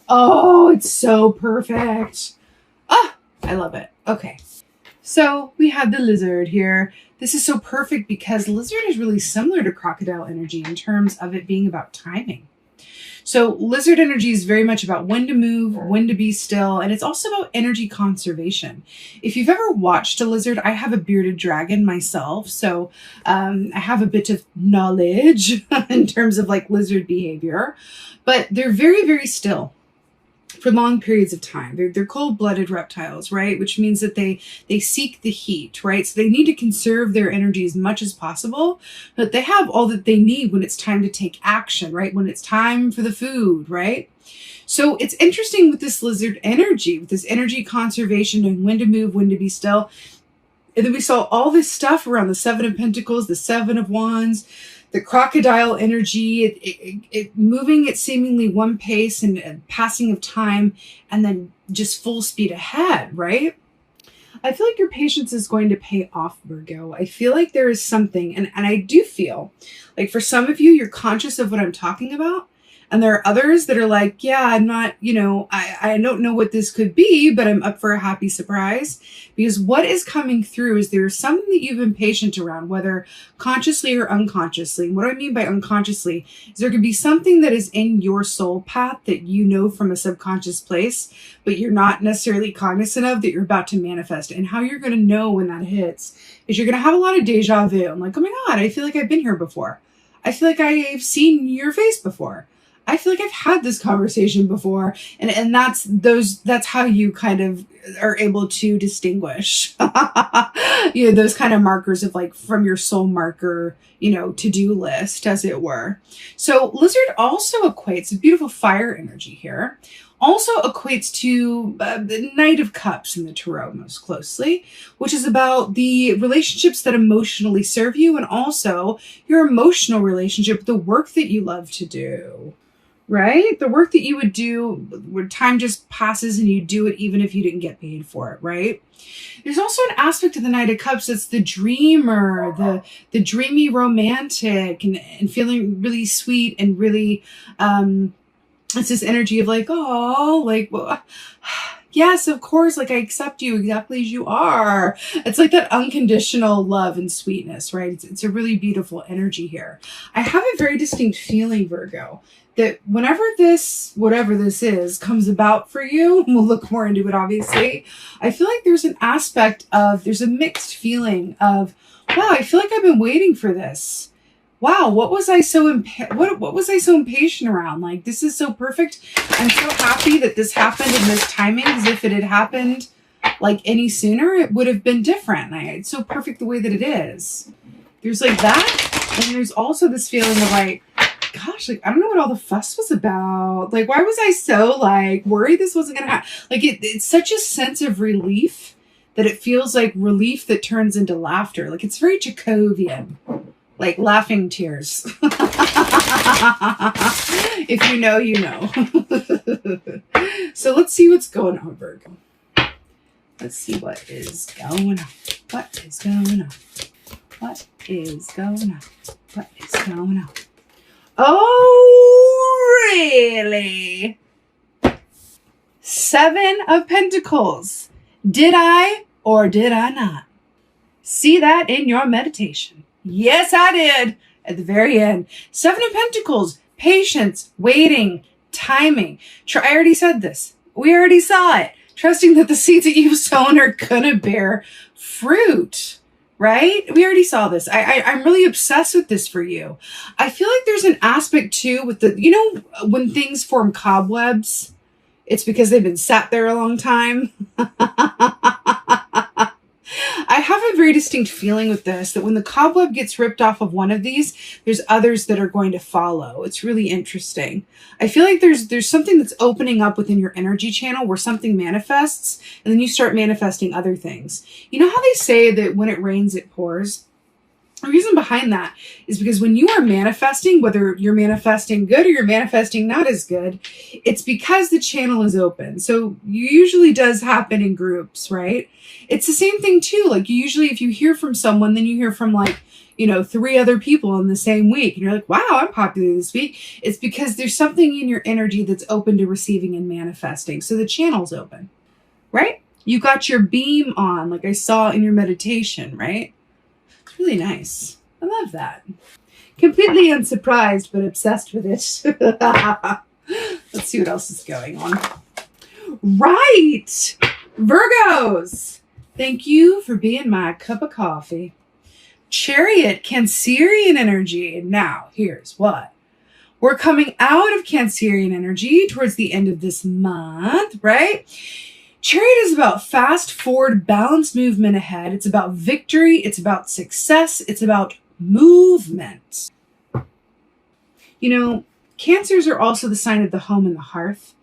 Oh, it's so perfect. Ah, I love it. Okay. So we have the lizard here. This is so perfect because lizard is really similar to crocodile energy in terms of it being about timing. So lizard energy is very much about when to move, when to be still, and it's also about energy conservation. If you've ever watched a lizard, I have a bearded dragon myself, so I have a bit of knowledge in terms of like lizard behavior, but they're very, very still for long periods of time. They're cold-blooded reptiles, right? Which means that they seek the heat, right? So they need to conserve their energy as much as possible, but they have all that they need when it's time to take action, right? When it's time for the food, right? So it's interesting with this lizard energy, with this energy conservation and when to move, when to be still. And then we saw all this stuff around the Seven of Pentacles, the Seven of Wands, the crocodile energy, it moving at seemingly one pace and passing of time, and then just full speed ahead, right? I feel like your patience is going to pay off, Virgo. I feel like there is something, and I do feel like for some of you, you're conscious of what I'm talking about. And there are others that are like, yeah, I'm not, I don't know what this could be, but I'm up for a happy surprise. Because what is coming through is there's something that you've been patient around, whether consciously or unconsciously. What do I mean by unconsciously is there could be something that is in your soul path that you know from a subconscious place, but you're not necessarily cognizant of that you're about to manifest. And how you're going to know when that hits is you're going to have a lot of deja vu. I'm like, oh my God, I feel like I've been here before. I feel like I've seen your face before. I feel like I've had this conversation before, and that's how you kind of are able to distinguish, those kind of markers of like from your soul marker, to-do list, as it were. So lizard also equates a beautiful fire energy here. Also equates to the Knight of Cups in the Tarot most closely, which is about the relationships that emotionally serve you and also your emotional relationship with the work that you love to do. Right? The work that you would do where time just passes and you do it even if you didn't get paid for it, right? There's also an aspect of the Knight of Cups that's the dreamer, the dreamy romantic and feeling really sweet and really, it's this energy of like, oh, like, well, yes, of course, like I accept you exactly as you are. It's like that unconditional love and sweetness, right? It's a really beautiful energy here. I have a very distinct feeling, Virgo, that whenever whatever this is, comes about for you, we'll look more into it, obviously. I feel like there's a mixed feeling of, wow, I feel like I've been waiting for this. Wow, what was I so impatient around? Like, this is so perfect. I'm so happy that this happened in this timing, because if it had happened like any sooner, it would have been different. It's so perfect the way that it is. There's like that, and there's also this feeling of like, gosh, like, I don't know what all the fuss was about. Like, why was I so like worried this wasn't going to happen? Like, it's such a sense of relief that it feels like relief that turns into laughter. Like, it's very Chekhovian, like laughing tears. If you know, you know. So let's see what's going on, Virgo. Let's see what is going on. What is going on? What is going on? What is going on? Oh, really? Seven of Pentacles. Did I or did I not see that in your meditation? Yes, I did. At the very end. Seven of Pentacles. Patience, waiting, timing. I already said this. We already saw it. Trusting that the seeds that you've sown are going to bear fruit. Right? We already saw this. I'm really obsessed with this for you. I feel like there's an aspect too with when things form cobwebs, it's because they've been sat there a long time. I have a very distinct feeling with this, that when the cobweb gets ripped off of one of these, there's others that are going to follow. It's really interesting. I feel like there's something that's opening up within your energy channel where something manifests, and then you start manifesting other things. You know how they say that when it rains, it pours? The reason behind that is because when you are manifesting, whether you're manifesting good or you're manifesting not as good, it's because the channel is open. So usually does happen in groups, right? It's the same thing too. Like usually if you hear from someone, then you hear from like, 3 other people in the same week. And you're like, wow, I'm popular this week. It's because there's something in your energy that's open to receiving and manifesting. So the channel's open, right? You got your beam on, like I saw in your meditation, right? Really nice. I love that. Completely unsurprised, but obsessed with it. Let's see what else is going on. Right. Virgos. Thank you for being my cup of coffee. Chariot, Cancerian energy. Now, here's what. We're coming out of Cancerian energy towards the end of this month, right? Chariot is about fast forward, balanced movement ahead. It's about victory. It's about success. It's about movement. Cancers are also the sign of the home and the hearth.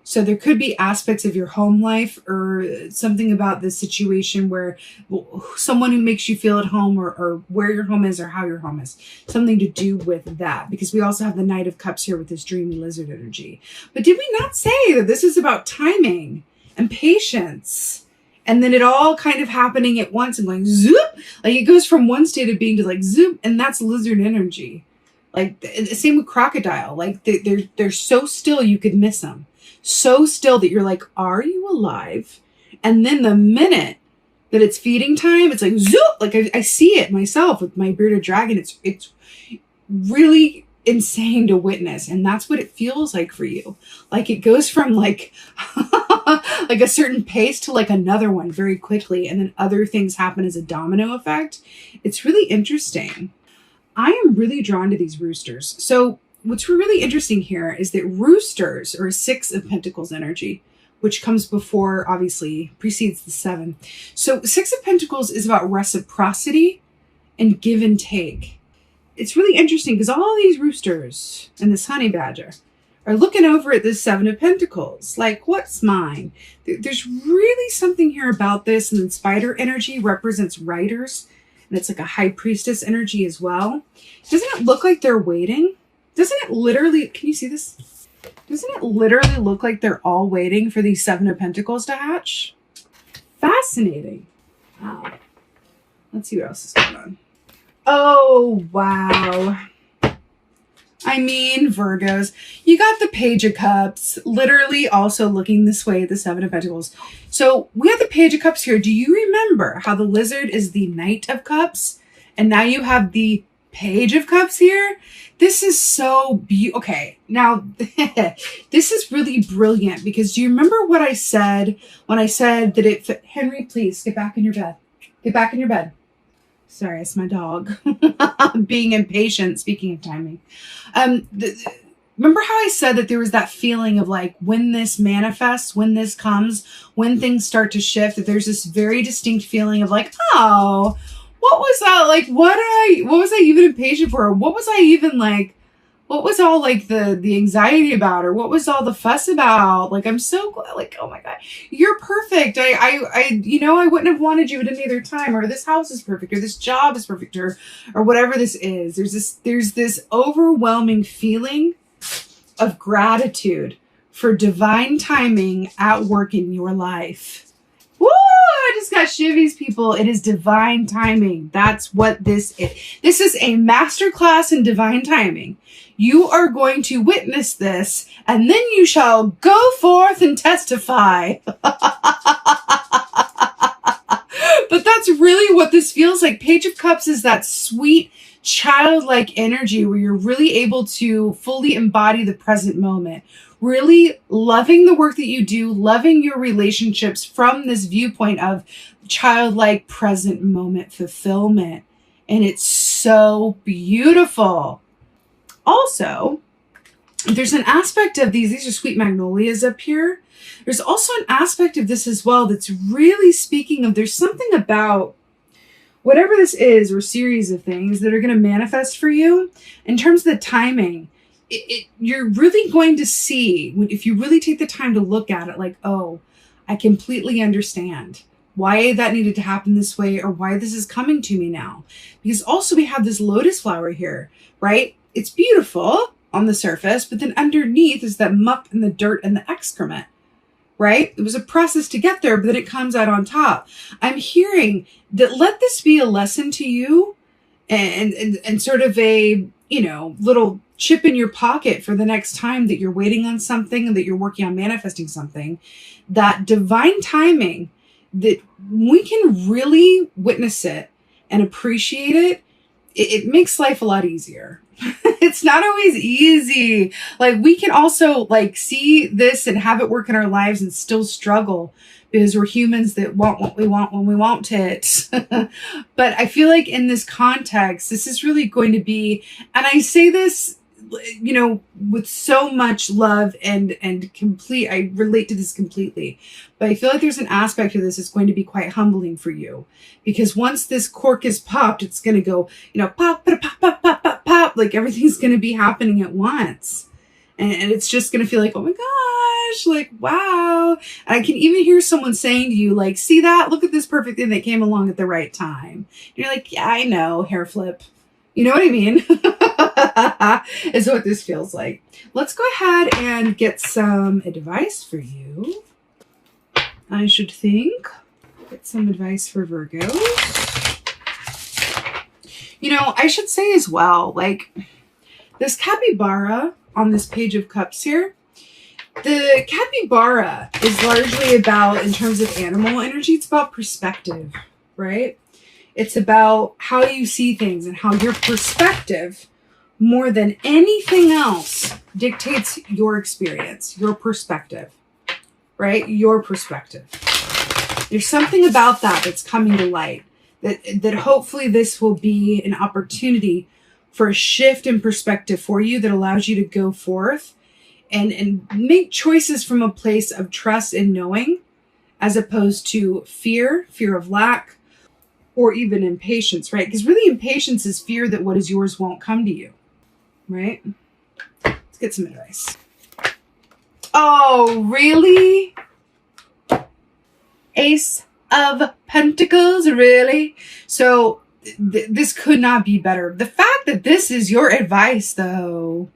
So there could be aspects of your home life or something about this situation where someone who makes you feel at home or where your home is or how your home is. Something to do with that, because we also have the Knight of Cups here with this dreamy lizard energy. But did we not say that this is about timing and patience? And then it all kind of happening at once and going zoop. Like it goes from one state of being to like zoop, and that's lizard energy. Like the same with crocodile. Like they're so still you could miss them. So still that you're like, are you alive? And then the minute that it's feeding time, it's like zoop. Like I see it myself with my bearded dragon. It's really insane to witness, and that's what it feels like for you. Like it goes from like like a certain pace to like another one very quickly, and then other things happen as a domino effect. It's really interesting. I am really drawn to these roosters. So what's really interesting here is that roosters are a 6 of Pentacles energy, which comes before, obviously, precedes the 7. So 6 of Pentacles is about reciprocity and give and take. It's really interesting because all these roosters and this honey badger are looking over at this 7 of Pentacles. Like, what's mine? There's really something here about this. And then spider energy represents writers. And it's like a high priestess energy as well. Doesn't it look like they're waiting? Doesn't it literally, can you see this? Doesn't it literally look like they're all waiting for these 7 of Pentacles to hatch? Fascinating. Wow. Let's see what else is going on. Oh, wow. I mean, Virgos, you got the Page of Cups, literally also looking this way at the 7 of Pentacles. So we have the Page of Cups here. Do you remember how the lizard is the Knight of Cups? And now you have the Page of Cups here? This is so beautiful. Okay, now this is really brilliant because do you remember what I said when I said that it... Henry, please get back in your bed. Get back in your bed. Sorry, it's my dog. Being impatient, speaking of timing. Remember how I said that there was that feeling of like when this manifests, when this comes, when things start to shift, that there's this very distinct feeling of like, oh, what was that? Like, what was I even impatient for? Or what was I even like, what was all like the anxiety about? Or what was all the fuss about? Like, I'm so glad, like, oh my God, you're perfect. I wouldn't have wanted you at any other time, or this house is perfect, or this job is perfect, or whatever this is. There's this overwhelming feeling of gratitude for divine timing at work in your life. Woo! I just got shivvies, people. It is divine timing. That's what this is. This is a masterclass in divine timing. You are going to witness this, and then you shall go forth and testify. But that's really what this feels like. Page of Cups is that sweet, childlike energy where you're really able to fully embody the present moment. Really loving the work that you do, loving your relationships from this viewpoint of childlike present moment fulfillment. And it's so beautiful. Also, there's an aspect of these are sweet magnolias up here. There's also an aspect of this as well that's really speaking of, there's something about whatever this is or series of things that are going to manifest for you in terms of the timing. You're really going to see, if you really take the time to look at it, like, oh, I completely understand. why that needed to happen this way or why this is coming to me now. Because also we have this lotus flower here, right? It's beautiful on the surface, but then underneath is that muck and the dirt and the excrement, right? It was a process to get there, but then it comes out on top. I'm hearing that let this be a lesson to you and sort of a, you know, little chip in your pocket for the next time that you're waiting on something and that you're working on manifesting something, that divine timing, that we can really witness it and appreciate it. It makes life a lot easier. It's not always easy. Like we can also like see this and have it work in our lives and still struggle because we're humans that want what we want when we want it. But I feel like in this context, this is really going to be, and I say this, you know, with so much love and complete, I relate to this completely, but I feel like there's an aspect of this that's going to be quite humbling for you, because once this cork is popped, it's going to go, you know, pop, pop, pop, pop, pop, pop, pop, like everything's going to be happening at once. And it's just going to feel like, oh my gosh, like, wow. And I can even hear someone saying to you, like, see that? Look at this perfect thing that came along at the right time. And you're like, yeah, I know, hair flip. You know what I mean? Is what this feels like. Let's go ahead and get some advice for you. I should think. Get some advice for Virgos. You know, I should say as well, like this capybara on this Page of Cups here, the capybara is largely about, in terms of animal energy, it's about perspective, right? It's about how you see things and how your perspective, more than anything else, dictates your experience, your perspective, right? Your perspective. There's something about that that's coming to light, that hopefully this will be an opportunity for a shift in perspective for you that allows you to go forth and make choices from a place of trust and knowing, as opposed to fear of lack, or even impatience, right? Because really impatience is fear that what is yours won't come to you, right? Let's get some advice. Oh, really? Ace of Pentacles, really? So this could not be better. The fact that this is your advice, though.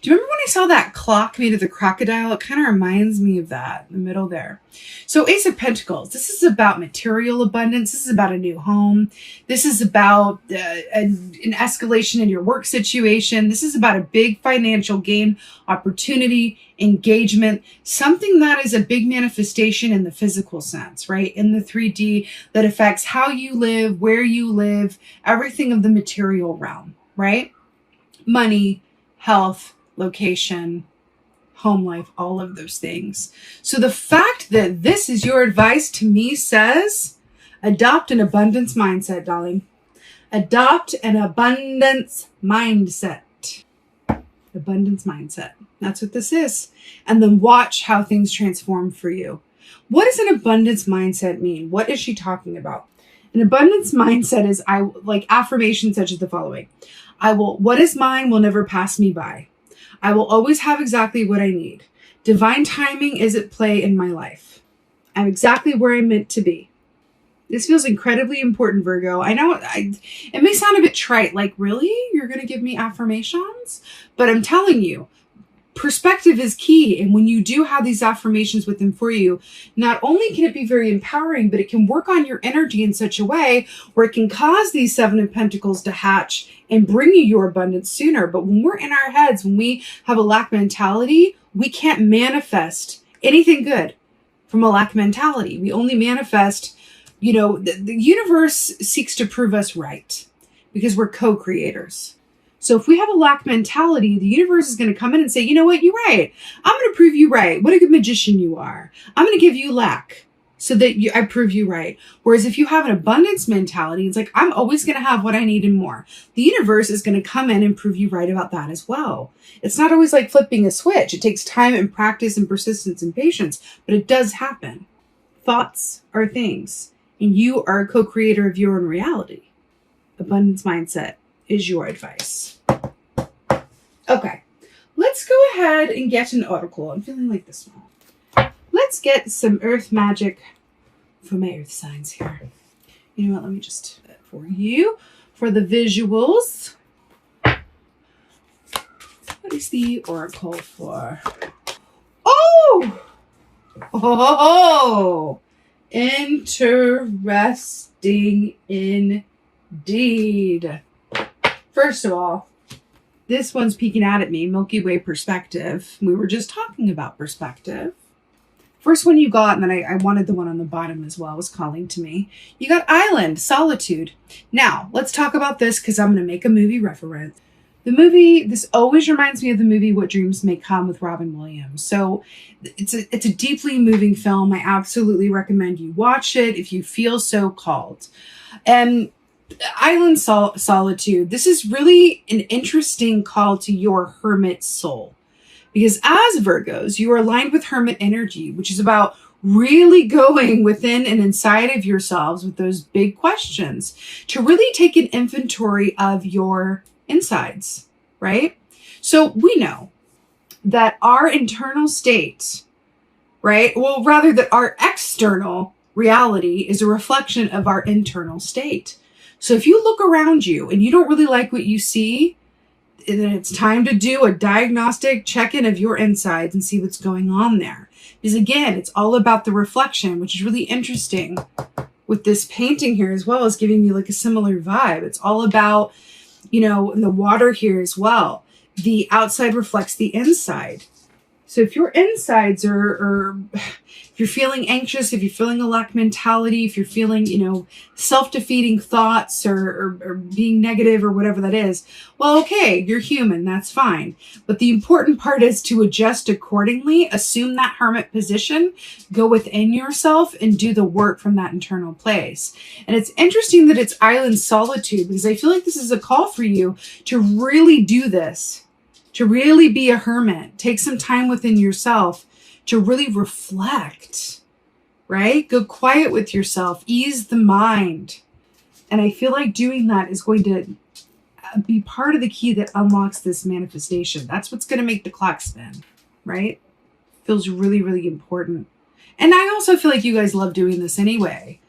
Do you remember when I saw that clock made of the crocodile? It kind of reminds me of that in the middle there. So Ace of Pentacles, this is about material abundance. This is about a new home. This is about an escalation in your work situation. This is about a big financial gain, opportunity, engagement, something that is a big manifestation in the physical sense, right? In the 3D that affects how you live, where you live, everything of the material realm, right? Money, health, location, home life, all of those things. So the fact that this is your advice to me says, adopt an abundance mindset, darling. Adopt an abundance mindset. Abundance mindset. That's what this is. And then watch how things transform for you. What does an abundance mindset mean? What is she talking about? An abundance mindset is like affirmations such as the following. What is mine will never pass me by. I will always have exactly what I need. Divine timing is at play in my life. I'm exactly where I'm meant to be. This feels incredibly important, Virgo. I know it may sound a bit trite, like, really? You're going to give me affirmations? But I'm telling you, perspective is key. And when you do have these affirmations within for you, not only can it be very empowering, but it can work on your energy in such a way where it can cause these 7 of Pentacles to hatch and bring you your abundance sooner. But when we're in our heads, when we have a lack mentality, we can't manifest anything good from a lack mentality. We only manifest, you know, the universe seeks to prove us right because we're co-creators. So if we have a lack mentality, the universe is going to come in and say, you know what, you're right. I'm going to prove you right. What a good magician you are. I'm going to give you lack so that I prove you right. Whereas if you have an abundance mentality, it's like, I'm always going to have what I need and more. The universe is going to come in and prove you right about that as well. It's not always like flipping a switch. It takes time and practice and persistence and patience, but it does happen. Thoughts are things, and you are a co-creator of your own reality. Abundance mindset is your advice. Okay, let's go ahead and get an oracle. I'm feeling like this one. Let's get some earth magic for my earth signs here. You know what? Let me just do that for you. For the visuals, what is the oracle for? Oh! Oh! Interesting indeed. First of all, this one's peeking out at me, Milky Way perspective. We were just talking about perspective. First one you got, and then I wanted the one on the bottom as well, was calling to me. You got Island, Solitude. Now, let's talk about this because I'm going to make a movie reference. The movie, this always reminds me of the movie What Dreams May Come with Robin Williams. So it's a deeply moving film. I absolutely recommend you watch it if you feel so called. And Island Solitude, this is really an interesting call to your hermit soul. Because as Virgos, you are aligned with hermit energy, which is about really going within and inside of yourselves with those big questions to really take an inventory of your insides, right? So we know that our internal state, right? Well, rather that our external reality is a reflection of our internal state. So if you look around you and you don't really like what you see, then it's time to do a diagnostic check-in of your insides and see what's going on there. Because again, it's all about the reflection, which is really interesting with this painting here as well as giving me like a similar vibe. It's all about, you know, the water here as well. The outside reflects the inside. So if your insides are if you're feeling anxious, if you're feeling a lack mentality, if you're feeling, you know, self-defeating thoughts or being negative or whatever that is, well, okay, you're human, that's fine. But the important part is to adjust accordingly, assume that hermit position, go within yourself and do the work from that internal place. And it's interesting that it's Island Solitude because I feel like this is a call for you to really do this, to really be a hermit, take some time within yourself to really reflect, right? Go quiet with yourself, ease the mind. And I feel like doing that is going to be part of the key that unlocks this manifestation. That's what's going to make the clock spin, right? Feels really, really important. And I also feel like you guys love doing this anyway,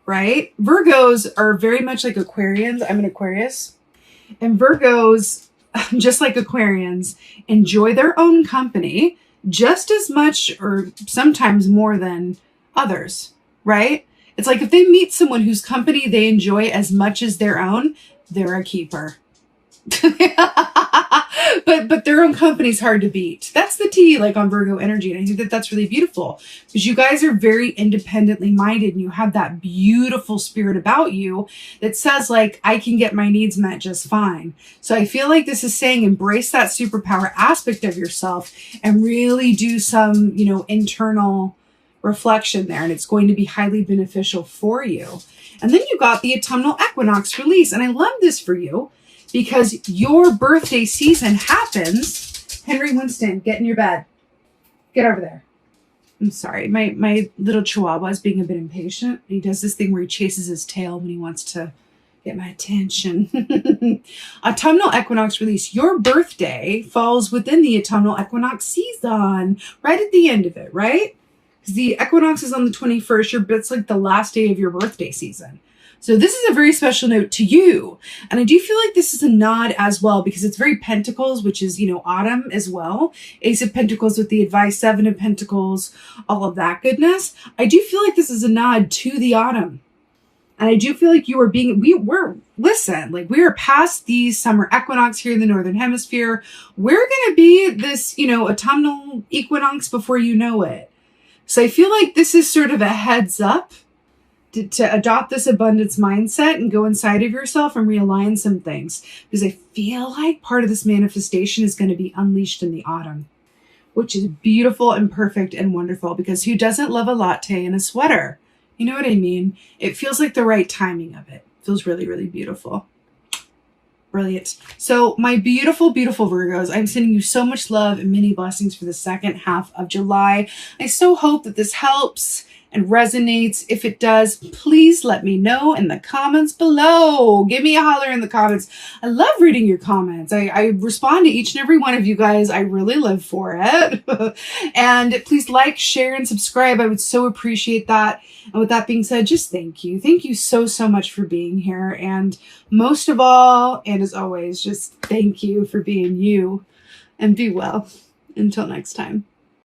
right? Virgos are very much like Aquarians. I'm an Aquarius. And Virgos, just like Aquarians, enjoy their own company just as much or sometimes more than others, right? It's like if they meet someone whose company they enjoy as much as their own, they're a keeper. but their own company's hard to beat. That's the T, like on Virgo energy. And I think that that's really beautiful because you guys are very independently minded and you have that beautiful spirit about you that says like, I can get my needs met just fine. So I feel like this is saying embrace that superpower aspect of yourself and really do some, you know, internal reflection there. And it's going to be highly beneficial for you. And then you got the autumnal equinox release. And I love this for you, because your birthday season happens. Henry Winston, get in your bed. Get over there. I'm sorry. My little chihuahua is being a bit impatient. He does this thing where he chases his tail when he wants to get my attention. Autumnal equinox release. Your birthday falls within the autumnal equinox season. Right at the end of it, right? Because the equinox is on the 21st. It's like the last day of your birthday season. So this is a very special note to you. And I do feel like this is a nod as well because it's very Pentacles, which is, you know, autumn as well. Ace of Pentacles with the advice, Seven of Pentacles, all of that goodness. I do feel like this is a nod to the autumn. And I do feel like you are being, listen, like we are past the summer equinox here in the Northern Hemisphere. We're going to be at this, you know, autumnal equinox before you know it. So I feel like this is sort of a heads up to adopt this abundance mindset and go inside of yourself and realign some things. Because I feel like part of this manifestation is going to be unleashed in the autumn, which is beautiful and perfect and wonderful because who doesn't love a latte and a sweater? You know what I mean? It feels like the right timing of it. Feels really, really beautiful. Brilliant. So my beautiful, beautiful Virgos, I'm sending you so much love and many blessings for the second half of July. I so hope that this helps. and resonates. If it does, please let me know in the comments below. Give me a holler in the comments. I love reading your comments. I respond to each and every one of you guys. I really live for it. And please like, share, and subscribe. I would so appreciate that. And with that being said, just thank you. Thank you so, so much for being here. And most of all, and as always, just thank you for being you. And be well. Until next time.